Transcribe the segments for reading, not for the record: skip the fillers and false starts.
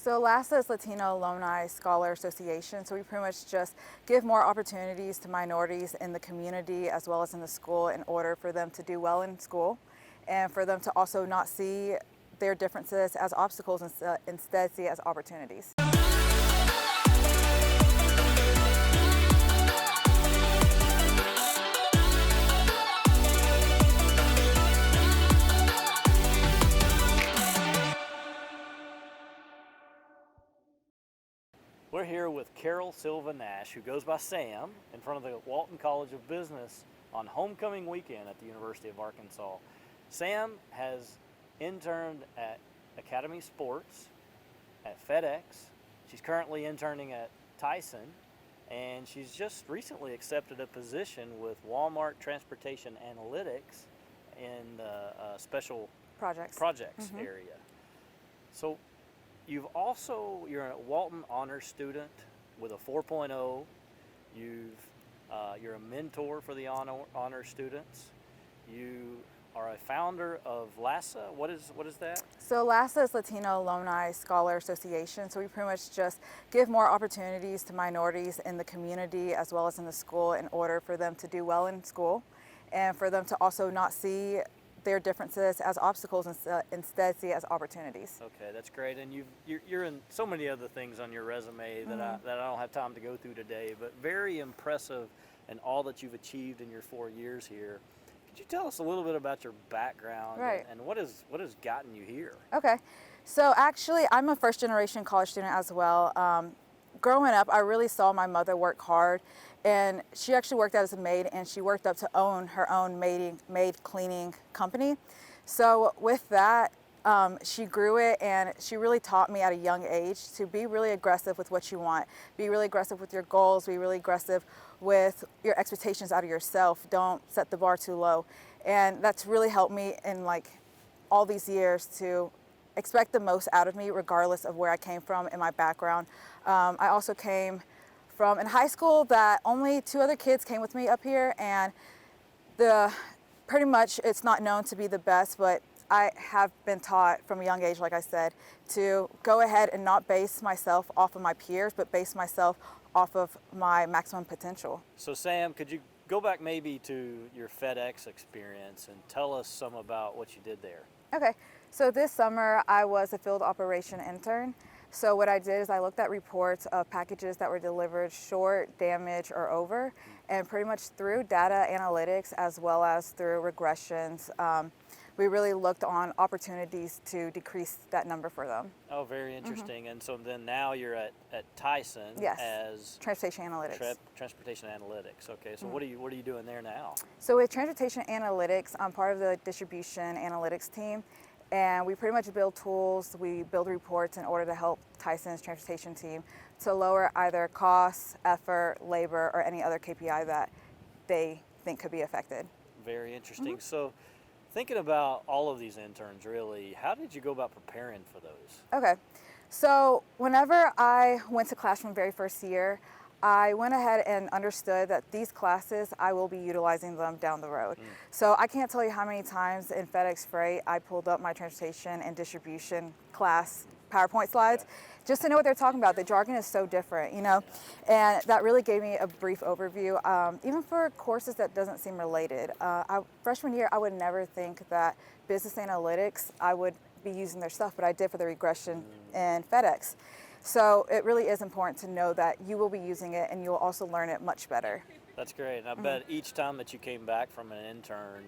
So LASA is Latino Alumni Scholar Association, so we pretty much just give more opportunities to minorities in the community as well as in the school in order for them to do well in school and for them to also not see their differences as obstacles and instead see it as opportunities. We're here with Sam Silva-Nash, who goes by Sam, in front of the Walton College of Business on homecoming weekend at the University of Arkansas. Sam has interned at Academy Sports, at FedEx. She's currently interning at Tyson, and she's just recently accepted a position with Walmart Transportation Analytics in the special projects area. So you're a Walton honors student with a 4.0. You're a mentor for the honor students. You are a founder of LASA. What is that? So LASA is Latino Alumni Scholar Association, so we pretty much just give more opportunities to minorities in the community as well as in the school in order for them to do well in school and for them to also not see their differences as obstacles and instead see it as opportunities. Okay, that's great. And you're in so many other things on your resume that I don't have time to go through today, but very impressive in all that you've achieved in your 4 years here. Could you tell us a little bit about your background and what has gotten you here? Okay, so actually I'm a first generation college student as well. Growing up, I really saw my mother work hard, and she actually worked out as a maid, and she worked up to own her own maid cleaning company. So with that, she grew it, and she really taught me at a young age to be really aggressive with what you want, be really aggressive with your goals, be really aggressive with your expectations out of yourself. Don't set the bar too low. And that's really helped me in all these years to expect the most out of me regardless of where I came from in my background. I also came from in high school that only 2 other kids came with me up here, and pretty much it's not known to be the best, but I have been taught from a young age, like I said, to go ahead and not base myself off of my peers, but base myself off of my maximum potential. So Sam, could you go back maybe to your FedEx experience and tell us some about what you did there? Okay, so this summer I was a field operation intern. So what I did is I looked at reports of packages that were delivered short, damaged, or over, and pretty much through data analytics as well as through regressions, we really looked on opportunities to decrease that number for them. Oh, very interesting. And so then now you're at Tyson as Transportation Analytics. Transportation Analytics. Okay, so what are you doing there now? So with Transportation Analytics, I'm part of the distribution analytics team, and we pretty much build tools, we build reports in order to help Tyson's transportation team to lower either costs, effort, labor, or any other KPI that they think could be affected. Very interesting. So thinking about all of these interns, really, how did you go about preparing for those? Okay, so whenever I went to class from very first year, I went ahead and understood that these classes, I will be utilizing them down the road. So I can't tell you how many times in FedEx Freight I pulled up my transportation and distribution class PowerPoint slides just to know what they're talking about. The jargon is so different, and that really gave me a brief overview. Even for courses that doesn't seem related. Freshman year, I would never think that business analytics, I would be using their stuff, but I did for the regression in FedEx. So it really is important to know that you will be using it and you'll also learn it much better. That's great. And I bet each time that you came back from an intern,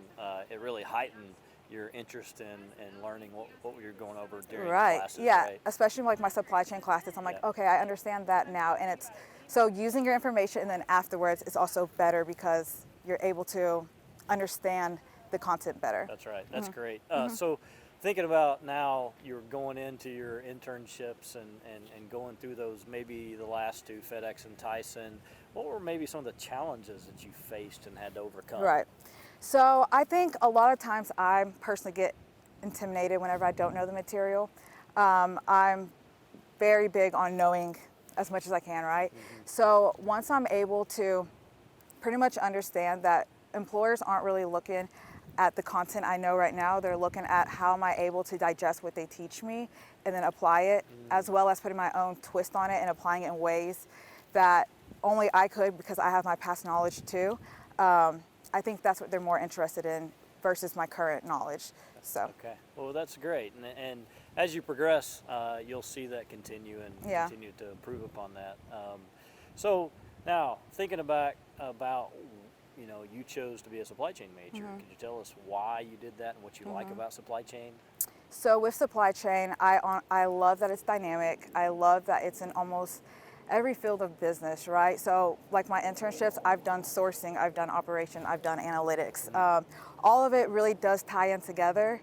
it really heightened your interest in learning what you're going over during classes, right? Especially my supply chain classes. I'm like, okay, I understand that now. And it's so using your information and then afterwards is also better because you're able to understand the content better. That's right. That's great. So thinking about now you're going into your internships and going through those, maybe the last 2, FedEx and Tyson, what were maybe some of the challenges that you faced and had to overcome? Right. So I think a lot of times I personally get intimidated whenever I don't know the material. I'm very big on knowing as much as I can, right? So once I'm able to pretty much understand that employers aren't really looking at the content I know right now, they're looking at how am I able to digest what they teach me and then apply it, as well as putting my own twist on it and applying it in ways that only I could because I have my past knowledge too. I think that's what they're more interested in versus my current knowledge. So. Okay, well that's great, and as you progress, you'll see that continue and continue to improve upon that. So now, thinking back about, you chose to be a supply chain major. Could you tell us why you did that and what you like about supply chain? So with supply chain, I love that it's dynamic. I love that it's in almost every field of business, right? So like my internships, I've done sourcing, I've done operation, I've done analytics. All of it really does tie in together.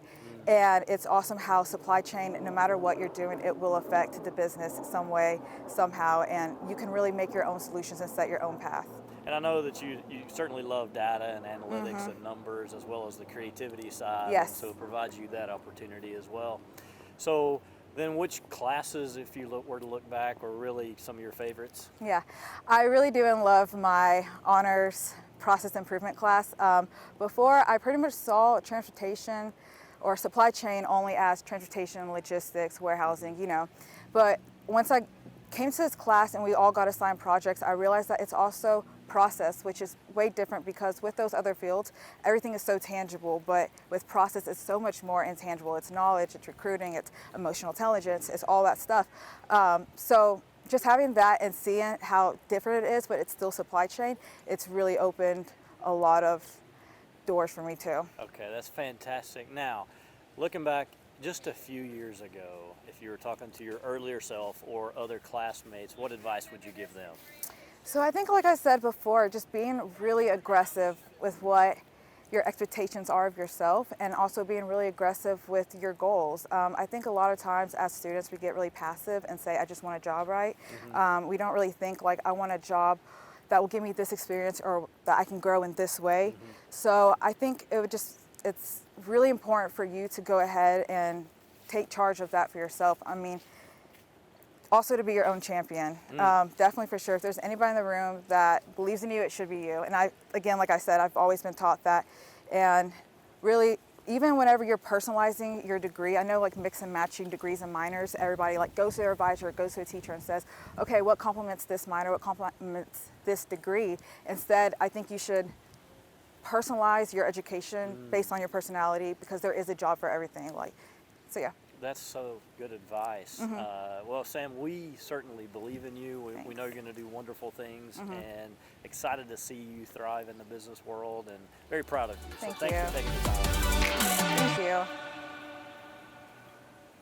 And it's awesome how supply chain, no matter what you're doing, it will affect the business some way, somehow, and you can really make your own solutions and set your own path. And I know that you certainly love data and analytics and numbers, as well as the creativity side. Yes. And so it provides you that opportunity as well. So then which classes, if you were to look back, were really some of your favorites? Yeah, I really do and love my honors process improvement class. Before, I pretty much saw transportation or supply chain only as transportation, logistics, warehousing, But once I came to this class and we all got assigned projects, I realized that it's also process, which is way different because with those other fields, everything is so tangible, but with process, it's so much more intangible. It's knowledge, it's recruiting, it's emotional intelligence, it's all that stuff. So just having that and seeing how different it is, but it's still supply chain, it's really opened a lot of doors for me too. Okay, that's fantastic. Now, looking back just a few years ago, if you were talking to your earlier self or other classmates, what advice would you give them? So I think, like I said before, just being really aggressive with what your expectations are of yourself, and also being really aggressive with your goals. I think a lot of times as students, we get really passive and say, I just want a job, right? We don't really think like, I want a job that will give me this experience or that I can grow in this way. So I think it's really important for you to go ahead and take charge of that for yourself. I mean, also to be your own champion. Definitely, for sure. If there's anybody in the room that believes in you, it should be you. And again, like I said, I've always been taught that. And really, even whenever you're personalizing your degree, I know like mix and matching degrees and minors, everybody like goes to their advisor, goes to a teacher and says, okay, what complements this minor, what complements this degree? Instead, I think you should personalize your education based on your personality, because there is a job for everything. So yeah. That's so good advice. Well, Sam, we certainly believe in you. We know you're going to do wonderful things, and excited to see you thrive in the business world, and very proud of you. Thank so thanks you. for taking the time. Thank you.